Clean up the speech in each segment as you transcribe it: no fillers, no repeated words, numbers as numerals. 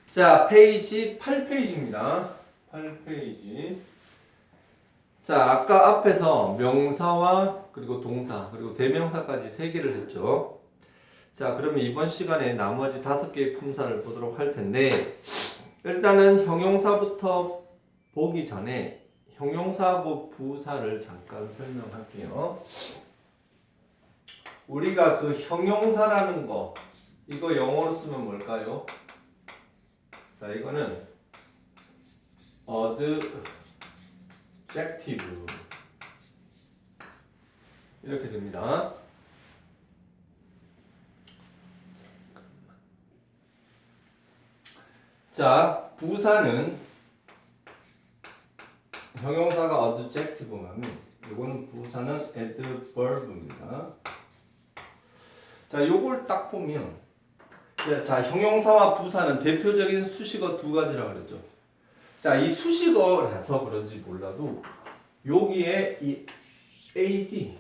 자, 페이지 8페이지입니다. 8페이지. 자, 아까 앞에서 명사와 그리고 동사 그리고 대명사까지 3개를 했죠. 자, 그러면 이번 시간에 나머지 5개의 품사를 보도록 할 텐데, 일단은 형용사부터 보기 전에 형용사하고 부사를 잠깐 설명할게요. 우리가 그 형용사라는 거, 이거 영어로 쓰면 뭘까요? 자, 이거는 adjective 이렇게 됩니다. 자, 부사는 형용사가 adjective면 이거는 부사는 adverb입니다. 자, 요걸 딱 보면, 자, 형용사와 부사는 대표적인 수식어 2가지라고 그랬죠. 자, 이 수식어라서 그런지 몰라도 여기에 이 AD,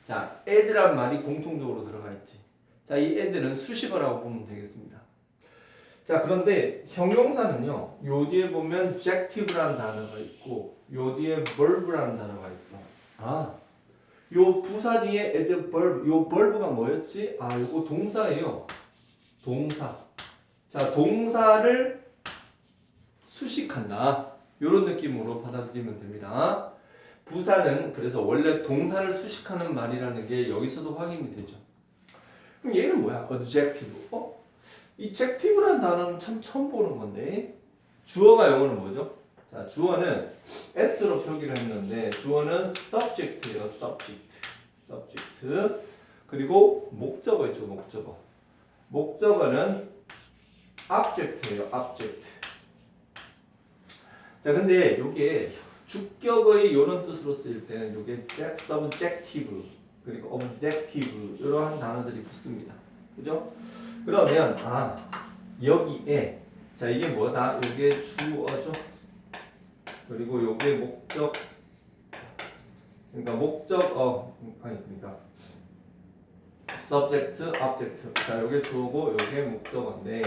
자, add란 말이 공통적으로 들어가 있지. 자, 이 add는 수식어라고 보면 되겠습니다. 자, 그런데 형용사는요, 요 뒤에 보면 adjective라는 단어가 있고, 요 뒤에 verb라는 단어가 있어. 요 부사 뒤에 adverb, 요 verb가 뭐였지? 요거 동사예요. 동사. 자, 동사를 수식한다. 요런 느낌으로 받아들이면 됩니다. 부사는 그래서 원래 동사를 수식하는 말이라는 게 여기서도 확인이 되죠. 그럼 얘는 뭐야? adjective. 이 adjective라는 단어는 참 처음 보는 건데, 주어가 영어는 뭐죠? 자, 주어는 S로 표기를 했는데, 주어는 subject예요. subject. 그리고 목적어 있죠. 목적어는 object예요. object. 자, 근데 요게 주격의 요런 뜻으로 쓰일 때는 요게 subjective 그리고 objective 이러한 단어들이 붙습니다. 그죠? 그러면 여기에 자, 이게 뭐다? 요게 주어죠. 그리고 요게 목적. 그러니까 subject, object. 자, 요게 주어고 요게 목적어인데,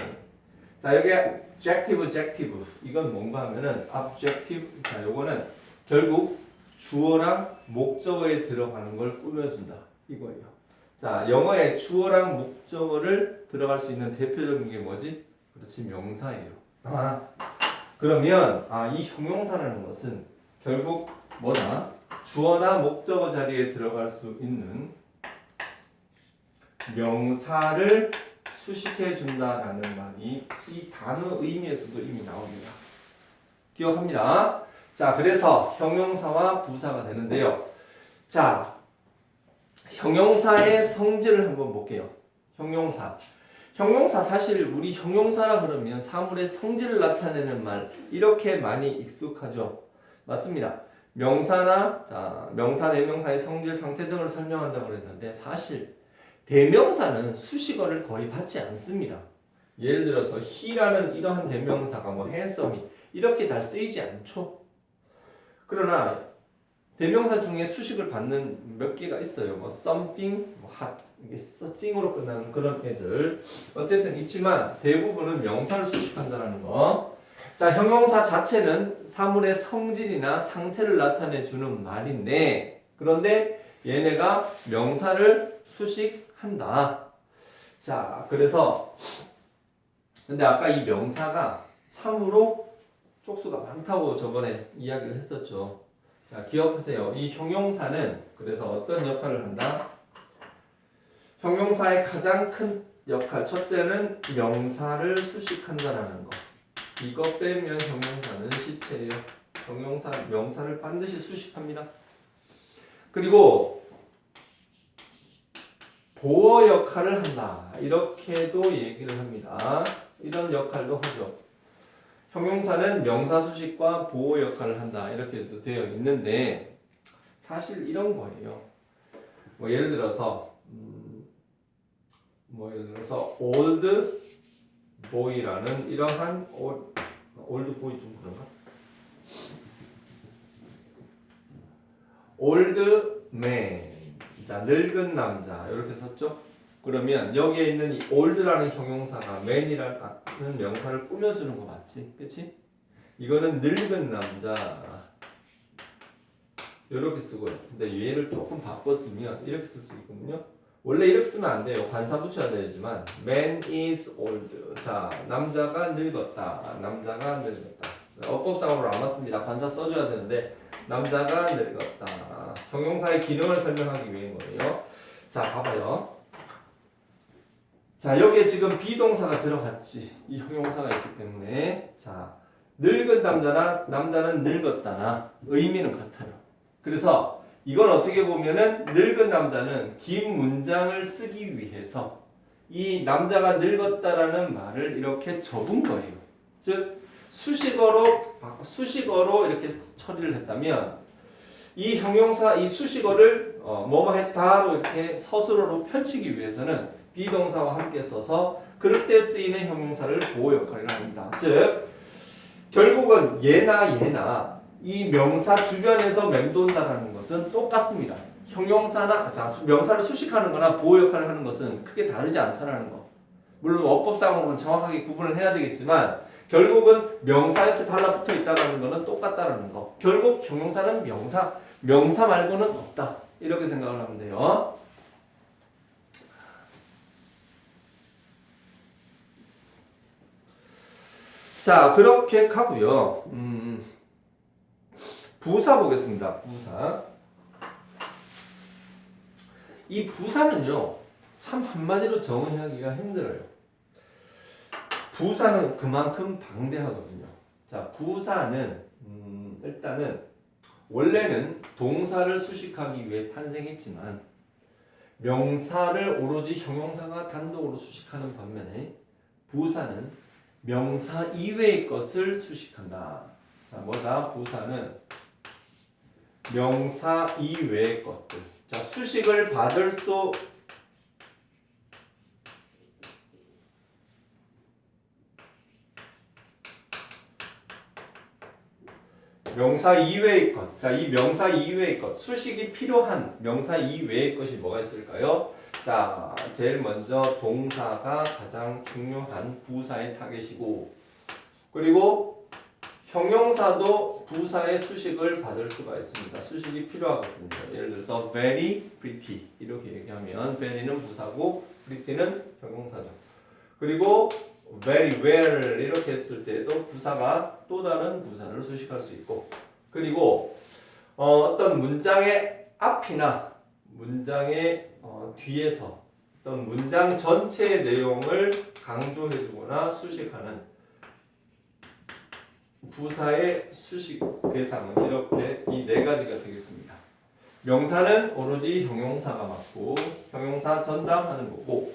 자, 요게 adjective. 이건 뭔가 하면은 objective. 자, 요거는 결국 주어랑 목적어에 들어가는 걸 꾸며준다. 이거예요. 자, 영어에 주어랑 목적어를 들어갈 수 있는 대표적인 게 뭐지? 그렇지, 명사예요. 그러면 이 형용사라는 것은 결국 뭐다? 주어나 목적어 자리에 들어갈 수 있는 명사를 수식해 준다라는 말이 이 단어 의미에서도 이미 나옵니다. 기억합니다. 자, 그래서 형용사와 부사가 되는데요. 자, 형용사의 성질을 한번 볼게요. 형용사 사실 우리 형용사라 그러면 사물의 성질을 나타내는 말 이렇게 많이 익숙하죠. 맞습니다. 명사, 대명사의 성질, 상태 등을 설명한다고 그랬는데, 사실 대명사는 수식어를 거의 받지 않습니다. 예를 들어서 he라는 이러한 대명사가 handsomey 이렇게 잘 쓰이지 않죠. 그러나 대명사 중에 수식을 받는 몇 개가 있어요. something, hot, 이게 thing으로 끝나는 그런 애들. 어쨌든 있지만 대부분은 명사를 수식한다는 거. 자, 형용사 자체는 사물의 성질이나 상태를 나타내 주는 말인데, 그런데 얘네가 명사를 수식한다. 자, 그래서 근데 아까 이 명사가 참으로 쪽수가 많다고 저번에 이야기를 했었죠. 자, 기억하세요. 이 형용사는 그래서 어떤 역할을 한다? 형용사의 가장 큰 역할, 첫째는 명사를 수식한다라는 거. 이거 빼면 형용사는 시체예요. 명사를 반드시 수식합니다. 그리고 보어 역할을 한다. 이렇게도 얘기를 합니다. 이런 역할도 하죠. 형용사는 명사 수식과 보호 역할을 한다. 이렇게도 되어 있는데, 사실 이런 거예요. 예를 들어서 old boy라는 이러한 old boy 좀 그런가? old man, 자, 늙은 남자 이렇게 썼죠. 그러면 여기에 있는 이 old라는 형용사가 man이라는 명사를 꾸며주는 거 맞지? 그치? 이거는 늙은 남자 이렇게 쓰고요. 근데 얘를 조금 바꿨으면 이렇게 쓸 수 있거든요. 원래 이렇게 쓰면 안 돼요. 관사 붙여야 되지만 man is old. 자, 남자가 늙었다. 남자가 늙었다. 어법상으로 안 맞습니다. 관사 써줘야 되는데 남자가 늙었다. 형용사의 기능을 설명하기 위한 거예요. 자, 봐봐요. 자, 여기에 지금 비동사가 들어갔지. 이 형용사가 있기 때문에 자, 늙은 남자는 늙었다나 의미는 같아요. 그래서 이건 어떻게 보면은 늙은 남자는 긴 문장을 쓰기 위해서 이 남자가 늙었다라는 말을 이렇게 적은 거예요. 즉 수식어로 이렇게 처리를 했다면 이 형용사 이 수식어를 뭐뭐 했다로 이렇게 서술어로 펼치기 위해서는 비동사와 함께 써서 그럴 때 쓰이는 형용사를 보호 역할을 합니다. 즉 결국은 얘나 이 명사 주변에서 맴돈다라는 것은 똑같습니다. 형용사나 명사를 수식하는 거나 보호 역할을 하는 것은 크게 다르지 않다라는 거. 물론 어법상으로는 정확하게 구분을 해야 되겠지만 결국은 명사 옆에 달라붙어 있다는 거는 똑같다라는 거. 결국 형용사는 명사 말고는 없다. 이렇게 생각을 하면 돼요. 자, 그렇게 하고요. 부사 보겠습니다. 부사. 이 부사는요, 참 한마디로 정의하기가 힘들어요. 부사는 그만큼 방대하거든요. 자, 부사는 일단은 원래는 동사를 수식하기 위해 탄생했지만 명사를 오로지 형용사가 단독으로 수식하는 반면에 부사는 명사 이외의 것을 수식한다. 자, 뭐다? 부사는 명사 이외의 것들. 자, 수식을 받을 수 명사 이외의 것. 자, 이 명사 이외의 것. 수식이 필요한 명사 이외의 것이 뭐가 있을까요? 자, 제일 먼저 동사가 가장 중요한 부사의 타겟이고, 그리고 형용사도 부사의 수식을 받을 수가 있습니다. 수식이 필요하거든요. 예를 들어서 very pretty 이렇게 얘기하면 very는 부사고 pretty는 형용사죠. 그리고 very well 이렇게 했을 때도 부사가 또 다른 부사를 수식할 수 있고, 그리고 어떤 문장의 앞이나 문장의 뒤에서 어떤 문장 전체의 내용을 강조해주거나 수식하는 부사의 수식 대상은 이렇게 이 네 가지가 되겠습니다. 명사는 오로지 형용사가 맞고 형용사 전담하는 거고,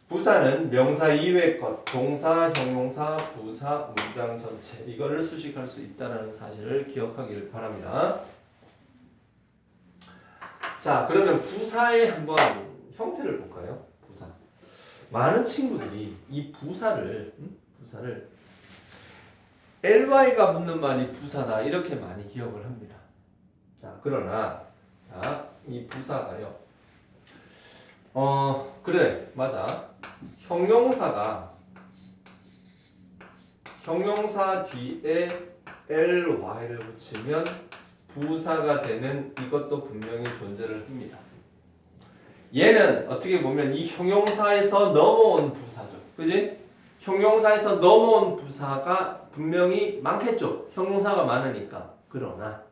부사는 명사 이외의 것, 동사, 형용사, 부사, 문장 전체 이거를 수식할 수 있다는 사실을 기억하기를 바랍니다. 자, 그러면 부사의 한번 형태를 볼까요? 부사. 많은 친구들이 이 부사를 ly가 붙는 말이 부사다 이렇게 많이 기억을 합니다. 자, 그러나 자, 이 부사가요. 그래, 맞아. 형용사 뒤에 ly를 붙이면 부사가 되는 이것도 분명히 존재를 합니다. 얘는 어떻게 보면 이 형용사에서 넘어온 부사죠. 그지? 형용사에서 넘어온 부사가 분명히 많겠죠. 형용사가 많으니까. 그러나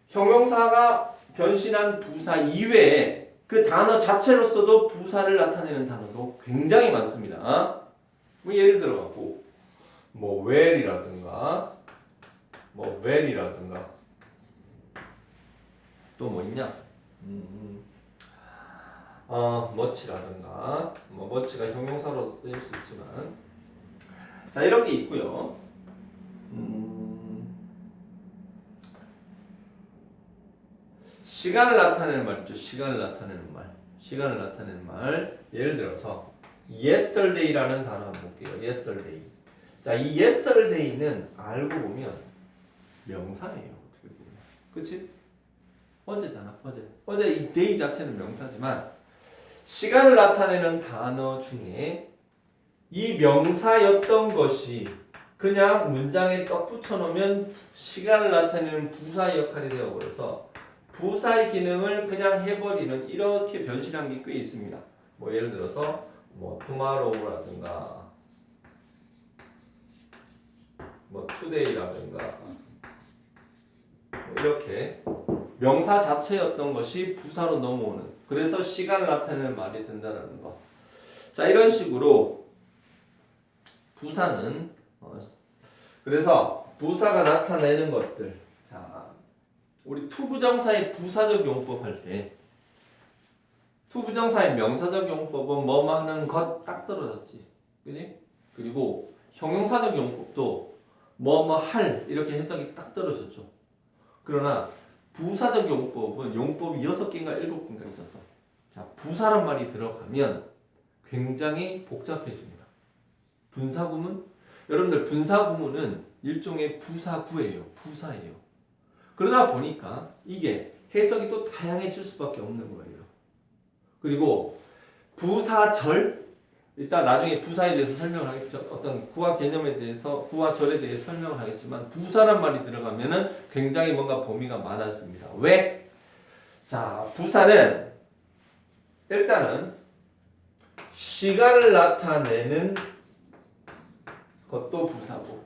형용사가 변신한 부사 이외에 그 단어 자체로서도 부사를 나타내는 단어도 굉장히 많습니다. 뭐 예를 들어갖고 뭐 well이라든가 뭐 well이라든가 또 뭐 있냐? much라든가 뭐 much가 형용사로 쓰일 수 있지만 자, 이런 게 있고요. 시간을 나타내는 말 있죠. 시간을 나타내는 말. 예를 들어서 yesterday라는 단어 한번 볼게요. yesterday. 자, 이 yesterday는 알고 보면 명사예요. 어떻게 보면. 그치? 어제잖아. 어제 이 day 자체는 명사지만 시간을 나타내는 단어 중에 이 명사였던 것이 그냥 문장에 떡 붙여놓으면 시간을 나타내는 부사의 역할이 되어버려서 부사의 기능을 그냥 해버리는 이렇게 변신한 게 꽤 있습니다. 뭐 예를 들어서 뭐 tomorrow라든가 뭐 today라든가 뭐 이렇게 명사 자체였던 것이 부사로 넘어오는, 그래서 시간을 나타내는 말이 된다는 거. 자, 이런 식으로 부사는 그래서 부사가 나타내는 것들. 자, 우리 투부정사의 부사적 용법 할 때 투부정사의 명사적 용법은 뭐뭐 하는 것 딱 떨어졌지, 그지? 그리고 형용사적 용법도 뭐뭐 할 이렇게 해석이 딱 떨어졌죠. 그러나 부사적 용법은 용법이 6개인가 7개인가 있었어. 자, 부사란 말이 들어가면 굉장히 복잡해집니다. 분사구문? 여러분들 분사구문은 일종의 부사구예요. 부사예요. 그러다 보니까 이게 해석이 또 다양해질 수밖에 없는 거예요. 그리고 부사절, 이따 나중에 부사에 대해서 설명을 하겠죠. 어떤 구와 개념에 대해서, 구와 절에 대해 설명을 하겠지만 부사란 말이 들어가면은 굉장히 뭔가 범위가 많아집니다. 왜? 자, 부사는 일단은 시간을 나타내는 것도 부사고,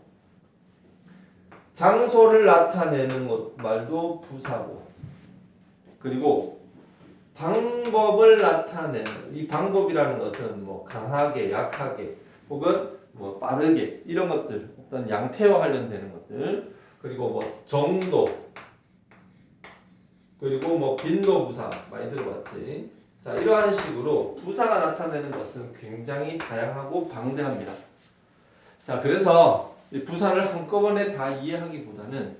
장소를 나타내는 것 말도 부사고, 그리고 방법을 나타내는, 이 방법이라는 것은 뭐 강하게, 약하게, 혹은 뭐 빠르게, 이런 것들, 어떤 양태와 관련되는 것들, 그리고 뭐 정도, 그리고 뭐 빈도 부사 많이 들어봤지. 자, 이러한 식으로 부사가 나타내는 것은 굉장히 다양하고 방대합니다. 자, 그래서 이 부사를 한꺼번에 다 이해하기보다는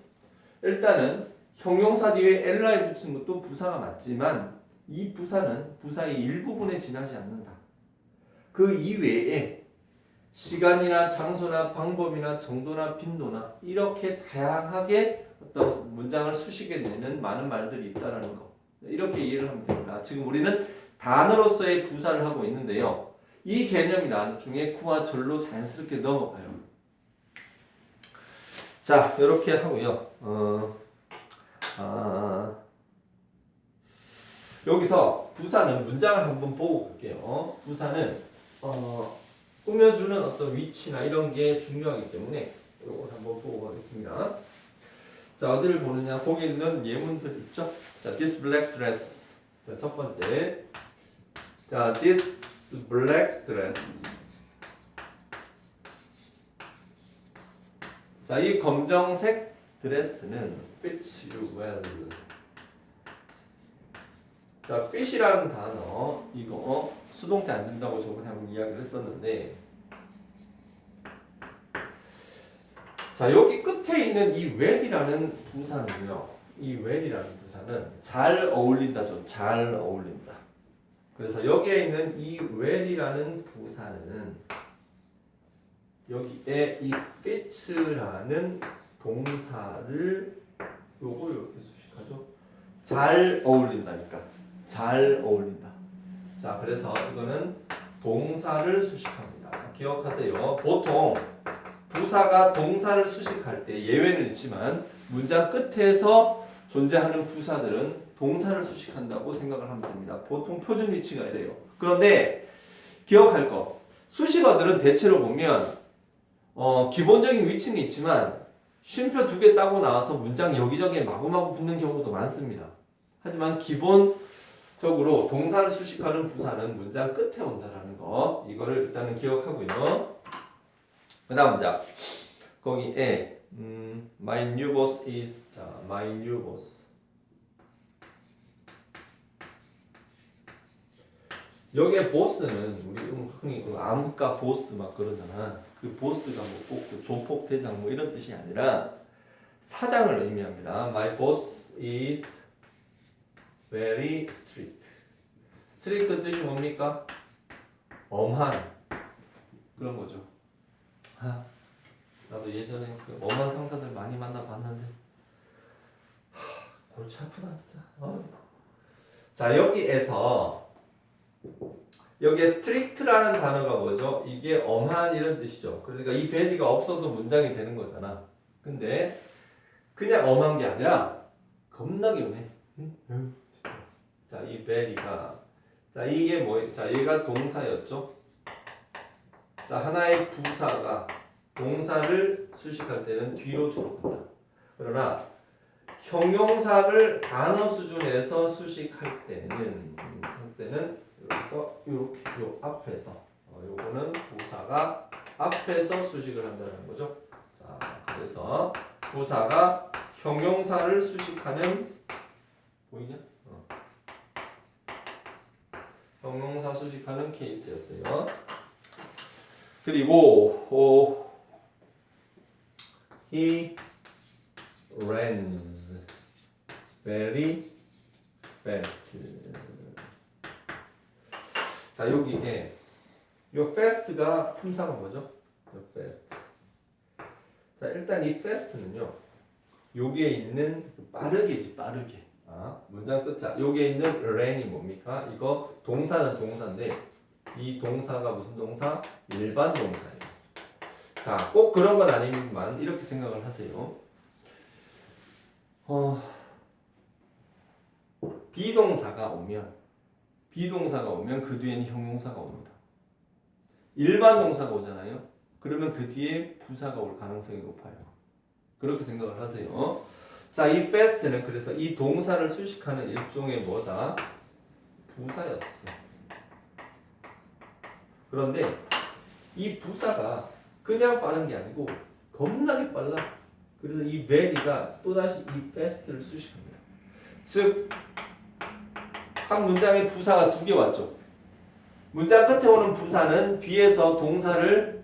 일단은 형용사 뒤에 엘라에 붙인 것도 부사가 맞지만 이 부사는 부사의 일부분에 지나지 않는다. 그 이외에 시간이나 장소나 방법이나 정도나 빈도나 이렇게 다양하게 어떤 문장을 수식해내는 많은 말들이 있다는 거. 이렇게 이해를 하면 됩니다. 지금 우리는 단어로서의 부사를 하고 있는데요. 이 개념이 나중에 구와 절로 자연스럽게 넘어가요. 자, 이렇게 하고요. 여기서 부사는 문장을 한번 보고 갈게요. 부사는 꾸며주는 어떤 위치나 이런 게 중요하기 때문에 이걸 한번 보고 가겠습니다. 자, 어디를 보느냐? 거기 있는 예문들 있죠? 자, this black dress. 자, 첫 번째. 자, this black dress. 자, 이 검정색 드레스는 fits you well. 자, fit이라는 단어, 이거 수동태 안 된다고 저번에 한번 이야기를 했었는데, 자, 여기 끝에 있는 이 well이라는 부사는요, 이 well이라는 부사는 잘 어울린다죠. 잘 어울린다. 그래서 여기에 있는 이 well이라는 부사는 여기에 이 fits라는 동사를 요거 이렇게 수식하죠. 잘 어울린다니까. 잘 어울린다. 자, 그래서 이거는 동사를 수식합니다. 기억하세요. 보통 부사가 동사를 수식할 때 예외는 있지만 문장 끝에서 존재하는 부사들은 동사를 수식한다고 생각을 하면 됩니다. 보통 표준 위치가 이래요. 그런데 기억할 거, 수식어들은 대체로 보면 기본적인 위치는 있지만 쉼표 2개 따고 나와서 문장 여기저기에 마구마구 붙는 경우도 많습니다. 하지만 기본적으로 동사를 수식하는 부사는 문장 끝에 온다라는 거, 이거를 일단은 기억하고요. 그 다음 문장, 거기에 my new boss is, 자, my new boss. 여기에 보스는 우리 흔히 그 암흑가 보스 막 그러잖아. 그 보스가 뭐 꼭 그 조폭 대장 뭐 이런 뜻이 아니라 사장을 의미합니다. My boss is very strict. strict 뜻이 뭡니까? 엄한 그런 거죠. 나도 예전에 그 엄한 상사들 많이 만나봤는데 골치 아프다 진짜. 자, 여기에서 여기에 strict라는 단어가 뭐죠? 이게 엄한 이런 뜻이죠. 그러니까 이 very가 없어도 문장이 되는 거잖아. 근데 그냥 엄한 게 아니라 겁나게 엄해. 자, 이 very가 자, 이게 뭐? 자, 얘가 동사였죠. 자, 하나의 부사가 동사를 수식할 때는 뒤로 주로 간다. 그러나 형용사를 단어 수준에서 수식할 때는 여기서 이렇게 요 앞에서 요거는 부사가 앞에서 수식을 한다는 거죠. 자, 그래서 부사가 형용사를 수식하는 보이냐? 형용사 수식하는 케이스였어요. 그리고 he runs very fast. 자, 여기에 요 fast가 품사가 뭐죠? 요 fast. 자, 일단 이 fast는요. 여기에 있는 빠르게지, 빠르게. 문장 끝에 여기에 있는 run이 뭡니까? 이거 동사는 동사인데 이 동사가 무슨 동사? 일반 동사예요. 자, 꼭 그런 건 아니지만 이렇게 생각을 하세요. 비동사가 오면 그 뒤에는 형용사가 옵니다. 일반 동사가 오잖아요. 그러면 그 뒤에 부사가 올 가능성이 높아요. 그렇게 생각을 하세요. 자, 이 fast는 그래서 이 동사를 수식하는 일종의 뭐다? 부사였어. 그런데 이 부사가 그냥 빠른 게 아니고 겁나게 빨라. 그래서 이 very가 또다시 이 fast를 수식합니다. 즉, 한 문장에 부사가 두 개 왔죠. 문장 끝에 오는 부사는 뒤에서 동사를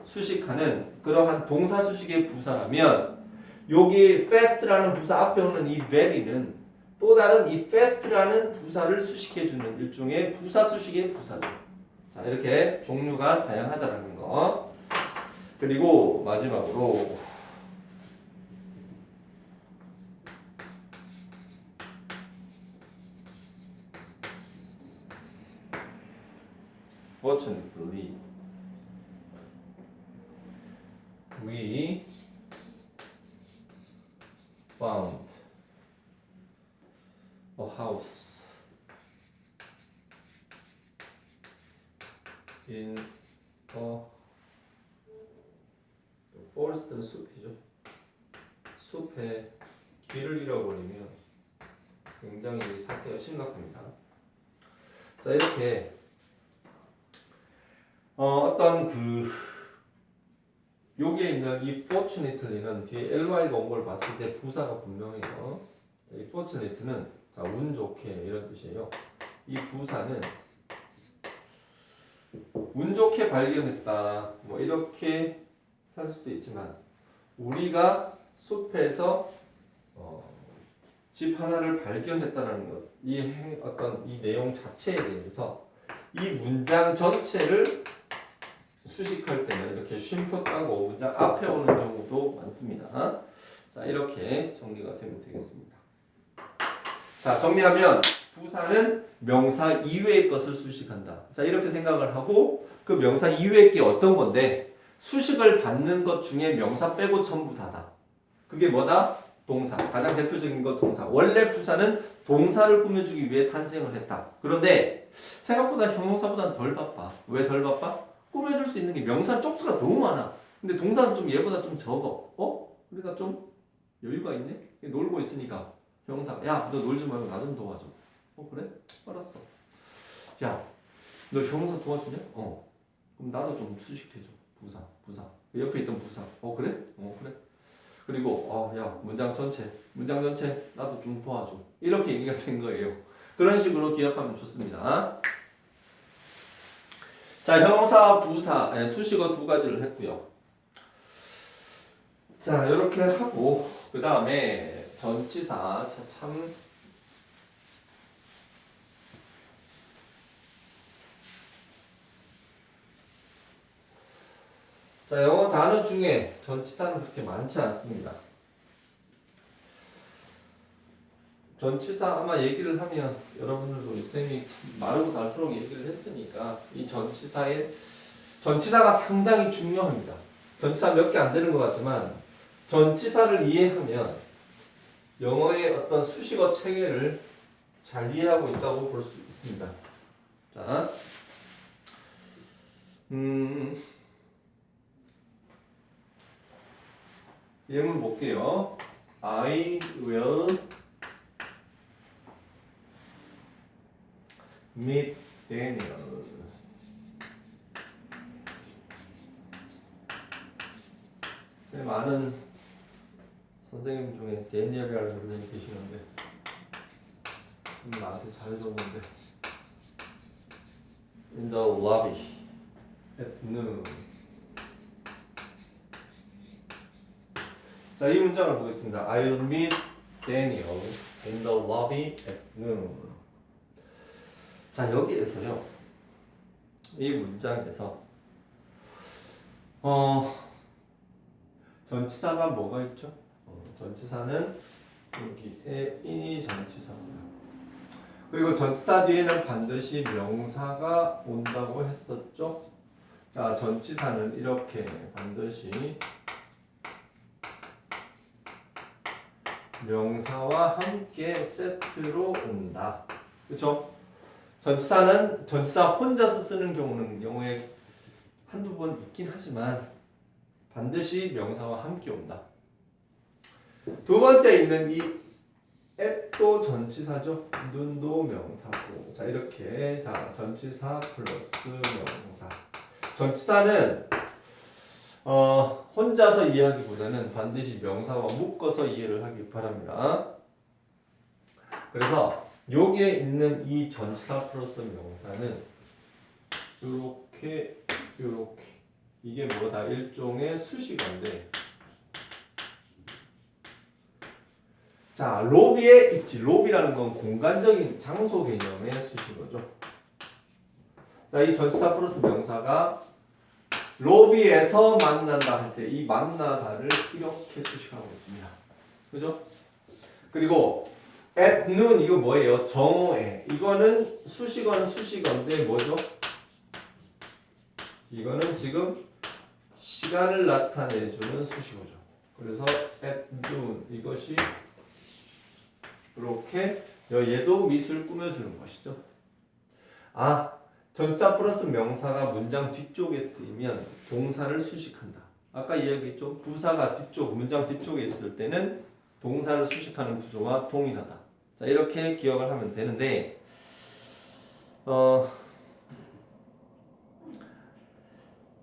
수식하는 그러한 동사 수식의 부사라면 여기 fast라는 부사 앞에 오는 이 very는 또 다른 이 fast라는 부사를 수식해주는 일종의 부사 수식의 부사죠. 자, 이렇게 종류가 다양하다는 거. 그리고 마지막으로 fortunately we found a house in a forest는 숲이죠. 숲에 길을 잃어버리면 굉장히 사태가 심각합니다. 자, 이렇게 어떤 여기에 있는 이 fortunately는 뒤에 ly가 온 걸 봤을 때 부사가 분명해요. 이 fortunately는 자, 운 좋게 이런 뜻이에요. 이 부사는 운 좋게 발견했다. 뭐 이렇게 살 수도 있지만 우리가 숲에서 집 하나를 발견했다는 것, 어떤 이 내용 자체에 대해서 이 문장 전체를 수식할 때는 이렇게 쉼표 따고 문장 앞에 오는 경우도 많습니다. 자, 이렇게 정리가 되면 되겠습니다. 자, 정리하면 부사는 명사 이외의 것을 수식한다. 자, 이렇게 생각을 하고 그 명사 이외의 게 어떤 건데 수식을 받는 것 중에 명사 빼고 전부 다다. 그게 뭐다? 동사. 가장 대표적인 거 동사. 원래 부사는 동사를 꾸며주기 위해 탄생을 했다. 그런데 생각보다 형용사보다는 덜 바빠. 왜 덜 바빠? 꾸며줄 수 있는 게 명사 쪽수가 너무 많아. 근데 동사는 좀 얘보다 좀 적어. 그러니까 좀 여유가 있네? 놀고 있으니까 형용사가 야, 너 놀지 말고 나 좀 도와줘. 그래? 알았어. 야, 너 형용사 도와주냐? 그럼 나도 좀 수식해줘. 부사. 옆에 있던 부사. 그래? 그래. 그리고 야, 문장 전체 나도 좀 도와줘. 이렇게 얘기가 된 거예요. 그런 식으로 기억하면 좋습니다. 자, 형용사, 부사, 수식어 두 가지를 했고요. 자, 이렇게 하고 그 다음에 전치사. 자, 영어 단어 중에 전치사는 그렇게 많지 않습니다. 전치사 아마 얘기를 하면 여러분들도 쌤이 참 마르고 닳도록 얘기를 했으니까 이 전치사가 상당히 중요합니다. 전치사 몇 개 안 되는 것 같지만 전치사를 이해하면 영어의 어떤 수식어 체계를 잘 이해하고 있다고 볼 수 있습니다. 자, 예문 볼게요. I will meet Daniel. 쌤 아는 선생님 중에 데니엘이라는 선생님이 계시는데 나한테 잘해줬는데 In the lobby at noon. 자, 이 문장을 보겠습니다. I'll meet Daniel in the lobby at noon. 자, 여기에서요. 이 문장에서 전치사가 뭐가 있죠? 전치사는 여기에 in이 전치사입니다. 그리고 전치사 뒤에는 반드시 명사가 온다고 했었죠? 자, 전치사는 이렇게 반드시 명사와 함께 세트로 온다. 그쵸? 전치사는 전치사 혼자서 쓰는 경우는 영어에 한두 번 있긴 하지만 반드시 명사와 함께 온다. 두 번째 있는 이 at도 전치사죠. 눈도 명사고. 자, 이렇게 자, 전치사 플러스 명사. 전치사는 혼자서 이해하기보다는 반드시 명사와 묶어서 이해를 하기 바랍니다. 그래서 여기에 있는 이 전치사 플러스 명사는 요렇게 이게 뭐다? 일종의 수식어인데 자, 로비에 있지. 로비라는 건 공간적인 장소 개념의 수식어죠. 자, 이 전치사 플러스 명사가 로비에서 만난다 할 때 이 만나다를 이렇게 수식하고 있습니다. 그죠? 그리고 at noon 이거 뭐예요? 정오에. 이거는 수식어인데 뭐죠? 이거는 지금 시간을 나타내주는 수식어죠. 그래서 at noon 이것이 이렇게 얘도 미술 꾸며주는 것이죠. 아, 전치사 플러스 명사가 문장 뒤쪽에 쓰이면 동사를 수식한다. 아까 이야기했죠. 부사가 문장 뒤쪽에 있을 때는 동사를 수식하는 구조와 동일하다. 자, 이렇게 기억을 하면 되는데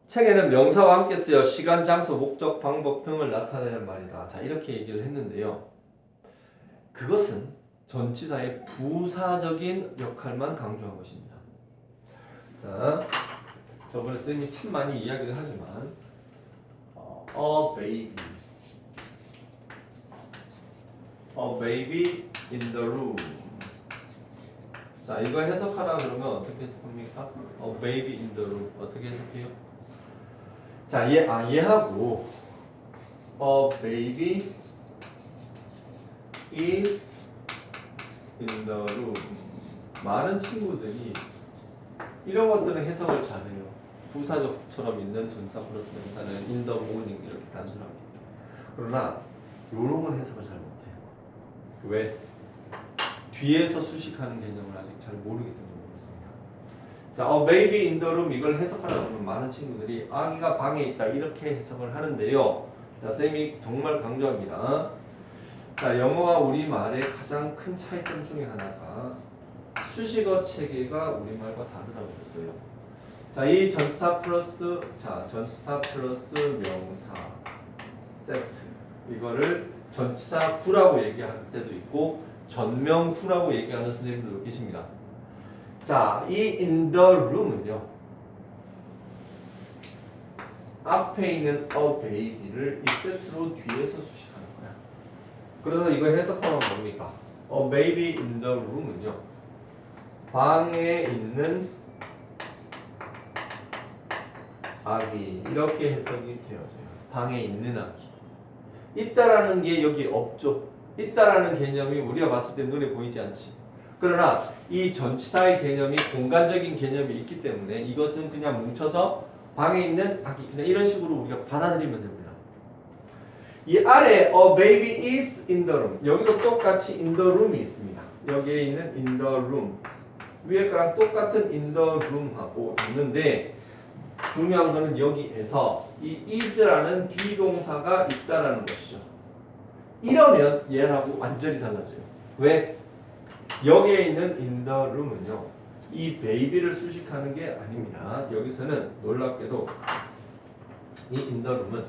책에는 명사와 함께 쓰여 시간, 장소, 목적, 방법 등을 나타내는 말이다. 자, 이렇게 얘기를 했는데요. 그것은 전치사의 부사적인 역할만 강조한 것입니다. 자, 저번에 쌤이 참 많이 이야기를 하지만 a baby in the room. 자, 이거 해석하라 그러면 어떻게 해석합니까? a baby in the room 어떻게 해석해요? 자, 얘하고 a baby is in the room. 많은 친구들이 이런 것들은 해석을 잘해요. 부사적처럼 있는 전치사 플러스 명사는 in the morning 이렇게 단순하게. 그러나 요런 건 해석을 잘 못해요. 왜? 뒤에서 수식하는 개념을 아직 잘 모르기 때문에 그렇습니다. 자, a baby in the room 이걸 해석하려고 하면 많은 친구들이 아기가 방에 있다 이렇게 해석을 하는데요. 자, 쌤이 정말 강조합니다. 자, 영어와 우리말의 가장 큰 차이점 중에 하나가 수식어 체계가 우리말과 다르다고 했어요. 자, 이 전치사 플러스 명사 세트 이거를 전치사 구라고 얘기할 때도 있고 전명 구라고 얘기하는 선생님들도 계십니다. 자, 이 in the room은요. 앞에 있는 a baby를 이 세트로 뒤에서 수식하는 거야. 그래서 이거 해석하면 뭡니까? a baby in the room은요. 방에 있는 아기 이렇게 해석이 되어져요. 방에 있는 아기. 있다라는 게 여기 없죠. 있다라는 개념이 우리가 봤을 때 눈에 보이지 않지. 그러나 이 전치사의 개념이 공간적인 개념이 있기 때문에 이것은 그냥 뭉쳐서 방에 있는 아기 그냥 이런 식으로 우리가 받아들이면 됩니다. 이 아래 a baby is in the room 여기도 똑같이 in the room이 있습니다. 여기에 있는 in the room 위에 거랑 똑같은 in the room 하고 있는데 중요한 거는 여기에서 이 is라는 비동사가 있다라는 것이죠. 이러면 얘하고 완전히 달라져요. 왜? 여기에 있는 in the room은요 이 baby를 수식하는 게 아닙니다. 여기서는 놀랍게도 이 in the room은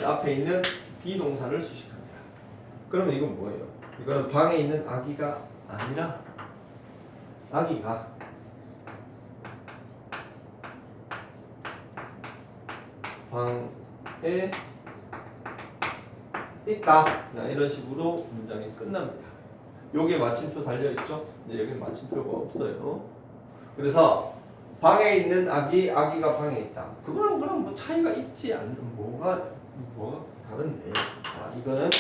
이 앞에 있는 비동사를 수식합니다. 그러면 이건 뭐예요? 이거는 방에 있는 아기가 아니라 아기가 방에 있다. 이런 식으로 문장이 끝납니다. 요게 마침표 달려있죠? 근데 여기 마침표가 없어요. 그래서 방에 있는 아기가 방에 있다. 그거랑 뭐 차이가 있지 않는 뭐가 다른데. 자, 이거는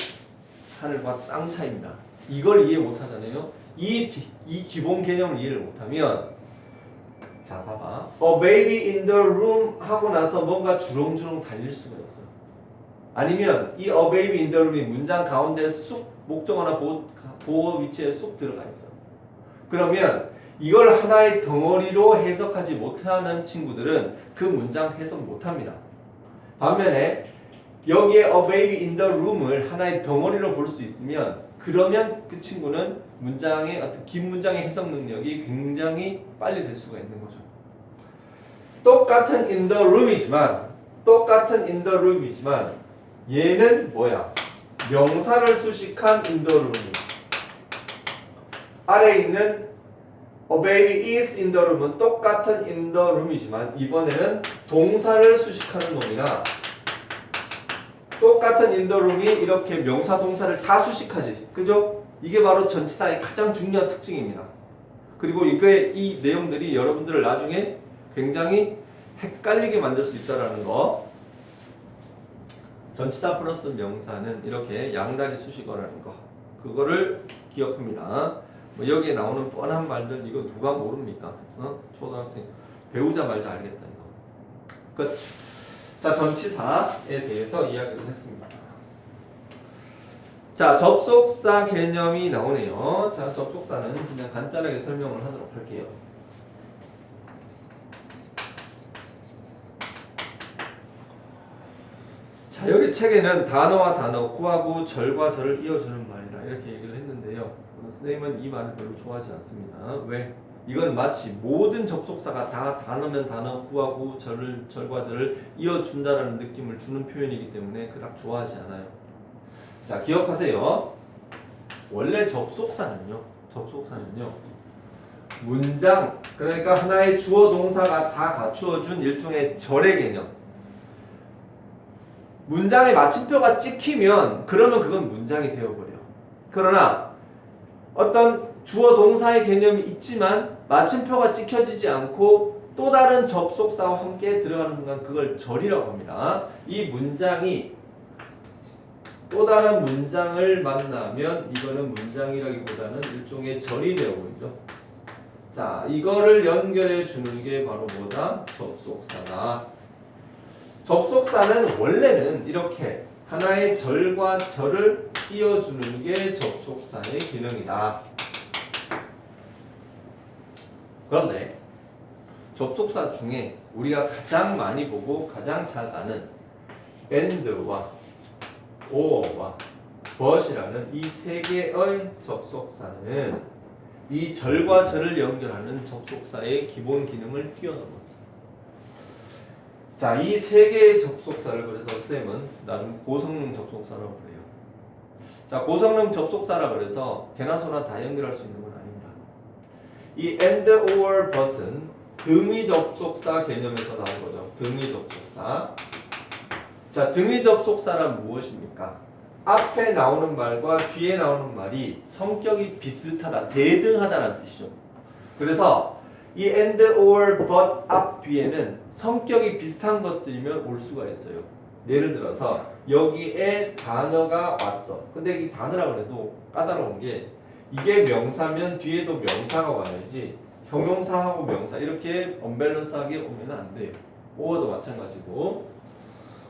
하늘과 땅 차이입니다. 이걸 이해 못하잖아요. 이 기본 개념을 이해를 못하면 자 봐봐. A baby in the room 하고 나서 뭔가 주렁주렁 달릴 수가 있어. 아니면 이 a baby in the room이 문장 가운데 쑥 목적어나 보호 위치에 쑥 들어가 있어. 그러면 이걸 하나의 덩어리로 해석하지 못하는 친구들은 그 문장 해석 못합니다. 반면에 여기에 a baby in the room을 하나의 덩어리로 볼 수 있으면 그러면 그 친구는 문장의 어떤 긴 문장의 해석 능력이 굉장히 빨리 될 수가 있는 거죠. 똑같은 in the room이지만 얘는 뭐야? 명사를 수식한 in the room. 아래에 있는 a baby is in the room은 똑같은 in the room이지만 이번에는 동사를 수식하는 놈이나 똑같은 in the room이 이렇게 명사 동사를 다 수식하지. 그죠? 이게 바로 전치사의 가장 중요한 특징입니다. 그리고 이 내용들이 여러분들을 나중에 굉장히 헷갈리게 만들 수 있다는 거. 전치사 플러스 명사는 이렇게 양다리 수식어라는 거. 그거를 기억합니다. 뭐 여기에 나오는 뻔한 말들 이거 누가 모릅니까? 초등학생 배우자 말도 알겠다 이거. 끝. 자, 전치사에 대해서 이야기를 했습니다. 자, 접속사 개념이 나오네요. 자, 접속사는 그냥 간단하게 설명을 하도록 할게요. 자, 여기 책에는 단어와 단어, 구하고 절과 절을 이어주는 말이다 이렇게 얘기를 했는데요. 선생님은 이 말을 별로 좋아하지 않습니다. 왜? 이건 마치 모든 접속사가 다 단어면 단어, 구하고 절과 절을 이어준다라는 느낌을 주는 표현이기 때문에 그닥 좋아하지 않아요. 자, 기억하세요. 원래 접속사는요 문장, 그러니까 하나의 주어 동사가 다 갖추어준 일종의 절의 개념. 문장에 마침표가 찍히면 그러면 그건 문장이 되어버려. 그러나 어떤 주어 동사의 개념이 있지만 마침표가 찍혀지지 않고 또 다른 접속사와 함께 들어가는 순간 그걸 절이라고 합니다. 이 문장이 또 다른 문장을 만나면 이거는 문장이라기보다는 일종의 절이 되어버리죠. 자, 이거를 연결해 주는 게 바로 뭐다? 접속사다. 접속사는 원래는 이렇게 하나의 절과 절을 띄워주는 게 접속사의 기능이다. 그런데 접속사 중에 우리가 가장 많이 보고 가장 잘 아는 and와 or와 but이라는 이 세 개의 접속사는 이 절과 절을 연결하는 접속사의 기본 기능을 뛰어넘었어. 자, 이 세 개의 접속사를 그래서 쌤은 나름 고성능 접속사라고 그래요. 자, 고성능 접속사라 그래서 개나 소나 다 연결할 수 있는 건 아닙니다. 이 and, or, but은 등위 접속사 개념에서 나온 거죠. 등위 접속사. 자, 등위 접속사란 무엇입니까? 앞에 나오는 말과 뒤에 나오는 말이 성격이 비슷하다, 대등하다는 뜻이죠. 그래서 이 and, or, but 앞 뒤에는 성격이 비슷한 것들이면 올 수가 있어요. 예를 들어서 여기에 단어가 왔어. 근데 이 단어라고 해도 까다로운 게 이게 명사면 뒤에도 명사가 와야지 형용사하고 명사 이렇게 언밸런스하게 오면 안 돼요. 오어도 마찬가지고.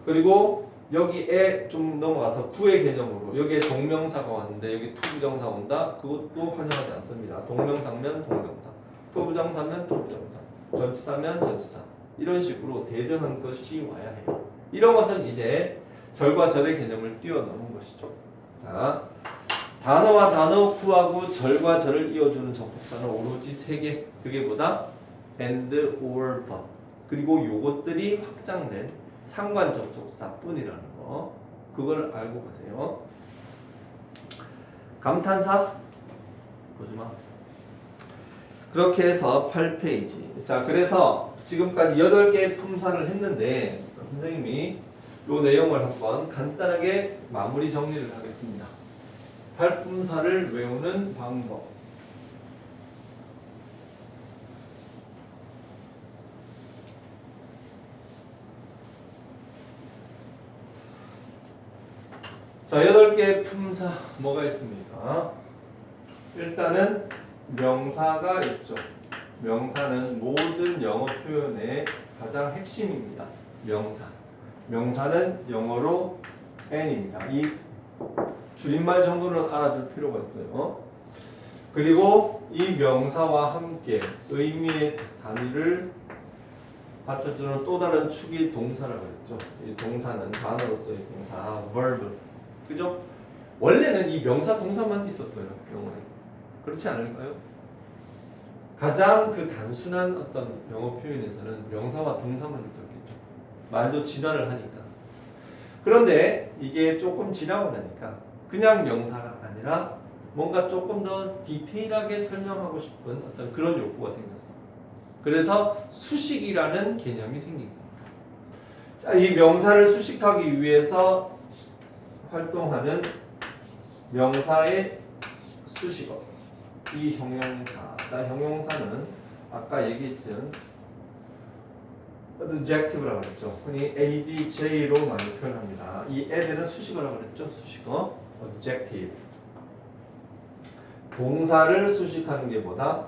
그리고 여기에 좀 넘어가서 구의 개념으로 여기에 동명사가 왔는데 여기 투부정사 온다. 그것도 환영하지 않습니다. 동명사면 동명사, 투부정사면 투부정사, 전치사면 전치사 이런 식으로 대등한 것이 와야 해요. 이런 것은 이제 절과 절의 개념을 뛰어넘은 것이죠. 자, 단어와 단어 구하고 절과 절을 이어주는 접속사는 오로지 세 개. 그게 뭐다? and, or, but. 그리고 요것들이 확장된 상관 접속사뿐이라는 거. 그걸 알고 가세요. 감탄사? 보지마. 그렇게 해서 8페이지. 자, 그래서 지금까지 8개의 품사를 했는데 선생님이 요 내용을 한번 간단하게 마무리 정리를 하겠습니다. 8품사를 외우는 방법. 자, 8개의 품사 뭐가 있습니까? 일단은 명사가 있죠. 명사는 모든 영어 표현의 가장 핵심입니다. 명사. 명사는 영어로 n입니다. 이 줄임말 정도는 알아둘 필요가 있어요. 그리고 이 명사와 함께 의미의 단위를 받쳐주는 또 다른 축이 동사라고 했죠. 이 동사는 단어로서의 동사, verb. 그죠? 원래는 이 명사 동사만 있었어요. 영어에. 그렇지 않을까요? 가장 그 단순한 어떤 영어 표현에서는 명사와 동사만 있었겠죠. 말도 진화를 하니까. 그런데 이게 조금 지나고 나니까 그냥 명사가 아니라 뭔가 조금 더 디테일하게 설명하고 싶은 어떤 그런 욕구가 생겼어. 그래서 수식이라는 개념이 생긴 겁니다. 자, 이 명사를 수식하기 위해서 활동하는 명사의 수식어. 이 형용사. 자, 형용사는 아까 얘기했던 adjective라고 했죠. 흔히 adj로 많이 표현합니다. 이 add는 수식어라고 했죠. 수식어. adjective. 동사를 수식하는 게 뭐다?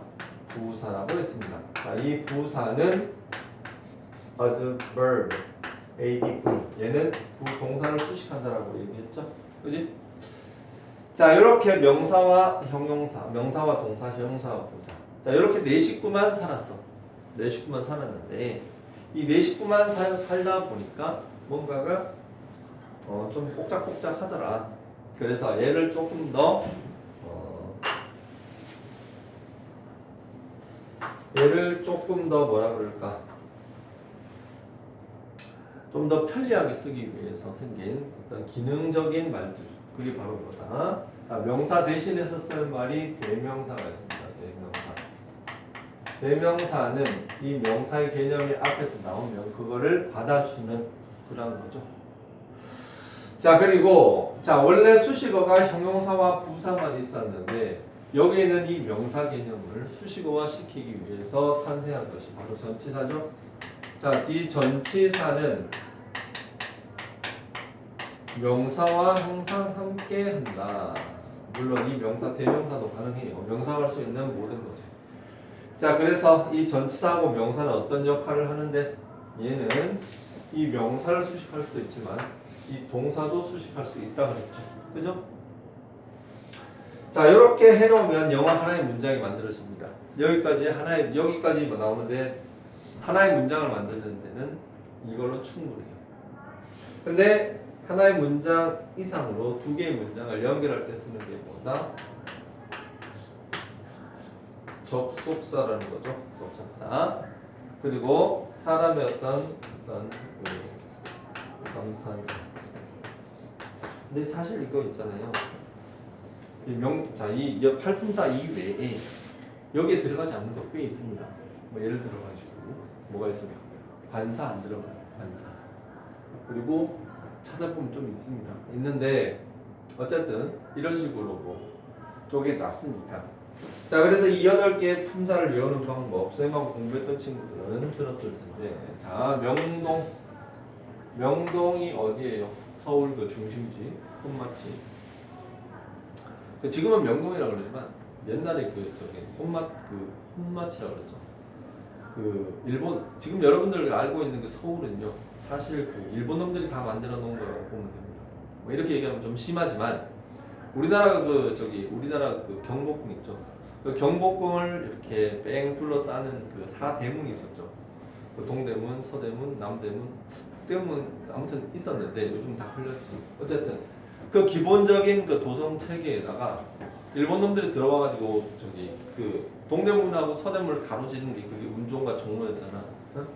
부사라고 했습니다. 자, 이 부사는 adverb, adv. 얘는 동사를 수식한다라고 얘기했죠. 그지? 자, 이렇게 명사와 형용사, 명사와 동사, 형용사와 부사. 자, 이렇게 네 식구만 살았어. 네 식구만 살았는데 이 네 식구만 살다 보니까 뭔가가 좀 복작복작 하더라. 그래서 얘를 조금 더 뭐라 그럴까? 좀 더 편리하게 쓰기 위해서 생긴 어떤 기능적인 말들. 그게 바로 뭐다? 자, 명사 대신해서 쓸 말이 대명사가 있습니다. 대명사. 대명사는 이 명사의 개념이 앞에서 나오면 그거를 받아주는 그런 거죠. 자, 그리고 자, 원래 수식어가 형용사와 부사만 있었는데 여기에는 이 명사 개념을 수식어화 시키기 위해서 탄생한 것이 바로 전치사죠. 자, 이 전치사는 명사와 항상 함께 한다. 물론 이 명사 대명사도 가능해요. 명사할 수 있는 모든 것에. 자, 그래서 이 전치사하고 명사는 어떤 역할을 하는데 얘는 이 명사를 수식할 수도 있지만 이 동사도 수식할 수 있다 그랬죠. 그죠? 자, 이렇게 해놓으면 영어 하나의 문장이 만들어집니다. 여기까지 나오는데 하나의 문장을 만드는 데는 이걸로 충분해요. 근데 하나의 문장 이상으로 두 개의 문장을 연결할 때 쓰는 게 뭐다? 접속사라는 거죠. 접속사. 그리고 사람의 어떤 감탄사. 근데 사실 이거 있잖아요. 이 팔품사 이외에 여기에 들어가지 않는 거 꽤 있습니다. 뭐 예를 들어가지고 뭐가 있어요? 관사 안 들어가요. 관사. 그리고 찾아보면 좀 있습니다. 있는데 어쨌든 이런 식으로 뭐 쪼개놨으니까. 자, 그래서 이 8개의 품사를 외우는 방법 쌤하고 공부했던 친구들은 들었을 텐데, 자, 명동 명동이 어디예요? 서울 그 중심지 혼마치. 지금은 명동이라고 그러지만 옛날에 그 저기 혼마치라고 그랬죠. 그 일본 지금 여러분들 알고 있는 그 서울은요 사실 그 일본 놈들이 다 만들어 놓은 거라고 보면 됩니다. 뭐 이렇게 얘기하면 좀 심하지만 우리나라 그 경복궁 있죠. 그 경복궁을 이렇게 뺑 둘러싸는 그 사대문이 있었죠. 그 동대문, 서대문, 남대문, 북대문 아무튼 있었는데 요즘 다 흘렸지. 어쨌든 그 기본적인 그 도성 체계에다가 일본 놈들이 들어와가지고 저기 그 동대문하고 서대문을 가로지른 게 그게 운종과 종로였잖아. 어?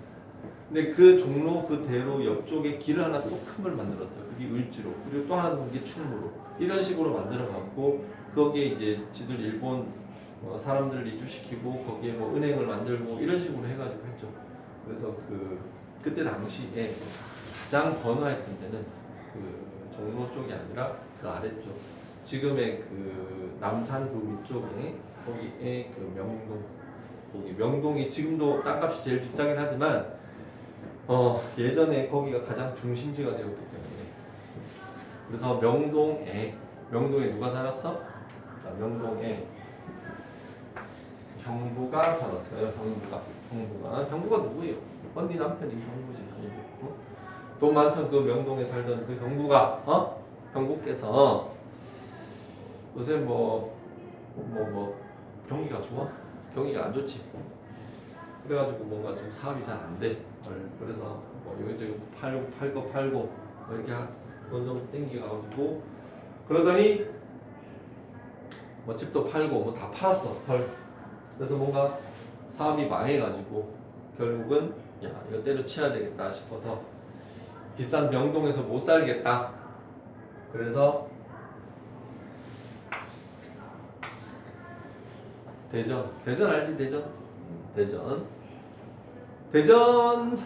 근데 그 종로 그대로 옆쪽에 길을 하나 또 큰 걸 만들었어요. 그게 을지로. 그리고 또 하나는 게 충무로. 이런 식으로 만들어갖고 거기에 이제 지들 일본 사람들 이주시키고 거기에 뭐 은행을 만들고 이런 식으로 해가지고 했죠. 그래서 그때 당시에 가장 번화했던 데는 그 종로 쪽이 아니라 그 아래쪽. 지금의 그 남산 그 위쪽에 거기에 그 명동. 거기 명동이 지금도 땅값이 제일 비싸긴 하지만 예전에 거기가 가장 중심지가 되었기 때문에 그래서 명동에 누가 살았어? 자, 명동에 형부가 살았어요. 형부가 누구예요? 언니 남편이 형부지. 형부. 돈 많던 그 명동에 살던 그 형부가 형부께서 요새 뭐 경기가 좋아? 경기가 안 좋지. 그래가지고 뭔가 좀 사업이 잘 안 돼. 그래서 뭐 여기저기 팔고 뭐 이렇게 좀 땡겨가지고 그러더니 뭐 집도 팔고 뭐 다 팔았어. 그래서 뭔가 사업이 망해가지고 결국은 야 이거 때려치워야 되겠다 싶어서 비싼 명동에서 못 살겠다. 그래서 대전 알지? 대전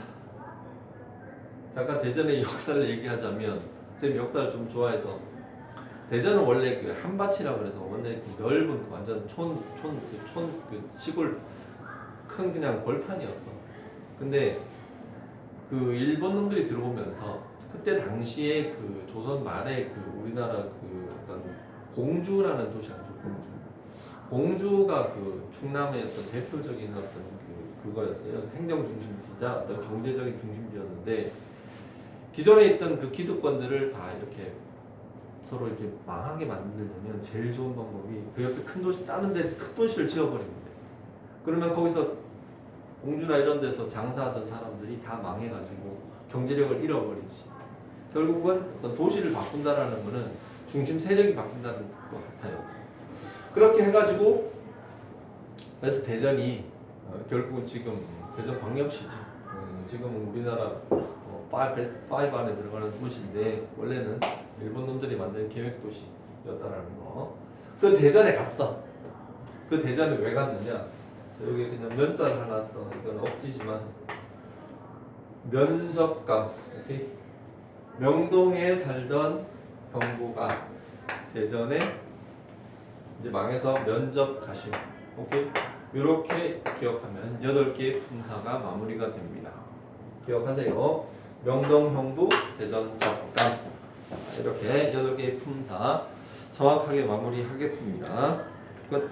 잠깐 대전의 역사를 얘기하자면 쌤 역사를 좀 좋아해서 대전은 원래 그 한밭이라고 그래서 원래 그 넓은 완전 그 시골 큰 그냥 벌판이었어. 근데 그 일본 놈들이 들어오면서 그때 당시에 그 조선 말에 그 우리나라 그 어떤 공주라는 도시 아니죠. 공주가 그 충남의 어떤 대표적인 어떤 그거였어요. 행정 중심지자 어떤 경제적인 중심지였는데 기존에 있던 그 기득권들을 다 이렇게 서로 이렇게 망하게 만들려면 제일 좋은 방법이 그 옆에 큰 도시 다른 데 큰 도시를 지어버리는 거예요. 그러면 거기서 공주나 이런 데서 장사하던 사람들이 다 망해가지고 경제력을 잃어버리지. 결국은 어떤 도시를 바꾼다라는 거는 중심 세력이 바뀐다는 것 같아요. 그렇게 해가지고 그래서 대전이 결국은 지금 대전광역시지. 지금 우리나라 베스트 5 안에 들어가는 도시인데 원래는 일본 놈들이 만든 계획도시였다라는 거. 그 대전에 갔어. 그 대전에 왜 갔느냐? 여기 그냥 면자를 하나 써. 이건 억지지만 면접감. 오케이? 명동에 살던 형부가 대전에 이제 망해서 면접 가심. 오케이? 이렇게 기억하면 8개의 품사가 마무리가 됩니다. 기억하세요. 명동, 형부, 대전, 접감. 자, 이렇게 8개의 품사 정확하게 마무리하겠습니다. 끝.